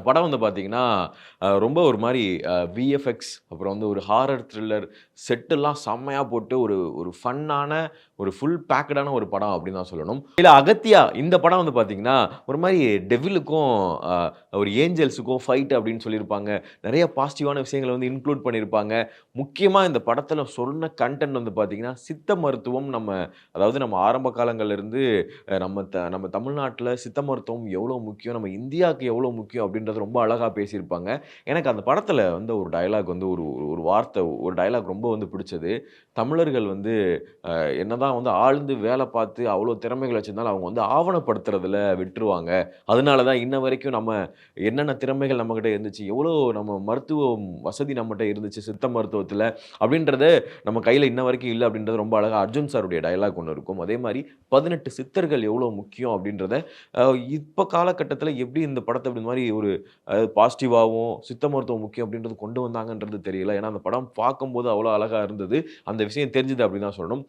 படம் வந்து பார்த்தீங்கன்னா, ரொம்ப ஒரு மாரி விஎஃப்எக்ஸ் அப்புறம் வந்து ஒரு ஹாரர் த்ரில்லர் செட்டெல்லாம் செம்மையா போட்டு ஒரு ஒரு ஃபன்னான, ஒரு ஃபுல் பேக்டான ஒரு படம் அப்படின்னு தான் சொல்லணும். இதுல அகத்தியா இந்த படம் வந்து பார்த்தீங்கன்னா, ஒரு மாரி டெவிலுக்கும் அ ஒரு ஏஞ்சல்ஸுக்கும் ஃபைட் அப்படின்னு சொல்லியிருப்பாங்க. நெறைய பாசிட்டிவான விஷயங்கள வந்து இன்க்ளூட் பண்ணியிருப்பாங்க. முக்கியமா இந்த படத்துல சொன்ன கன்டென்ட் வந்து பார்த்தீங்கன்னா, சித்த மருத்துவம் அதாவது நம்ம ஆரம்ப காலங்கள்ல இருந்து நம்ம தமிழ்நாட்டுல சித்த மருத்துவம் எவ்வளோ முக்கியம், நம்ம இந்தியாவுக்கு எவ்வளோ முக்கியம் அப்படின்றத ரொம்ப அழகா பேசியிருப்பாங்க. எனக்கு அந்த படத்துல வந்து ஒரு டயலாக் வந்து ஒரு ஒரு வார்த்தை, ஒரு டயலாக் ரொம்ப வந்து பிடிச்சது. தமிழர்கள் வந்து என்னதான் வந்து ஆழ்ந்து வேலை பார்த்து அவ்வளோ திறமைகள் வச்சிருந்தாலும், அவங்க வந்து ஆவணப்படுத்துறதுல விட்டுருவாங்க. அதனால தான் இன்ன வரைக்கும் நம்ம என்னென்ன திறமைகள் நம்மகிட்ட இருந்துச்சு, எவ்வளோ நம்ம மருத்துவம் வசதி நம்மட்ட இருந்துச்சு சித்த மருத்துவத்தில, அப்படின்றத நம்ம கையில இன்ன வரைக்கும் இல்ல அப்படின்றது ரொம்ப அழகா அர்ஜுன் சாருடைய டயலாக் ஒண்ணு இருக்கும். அதே மாரி 18 சித்தர்கள் எவ்வளோ முக்கியம் அப்படின்றத, அ இப்ப காலகட்டத்தில எப்படி இந்த படத்த இந்த மாரி ஒரு பாசிட்டிவாவும், சித்த மருத்துவம் முக்கியம் அப்படின்றது கொண்டு வந்தாங்கன்றது தெரியல. ஏன்னா, அந்த படம் பார்க்கும்போது அவ்வளோ அழகா இருந்தது. அந்த விஷயம் தெரிஞ்சது அப்படின்னு தான் சொல்லணும்.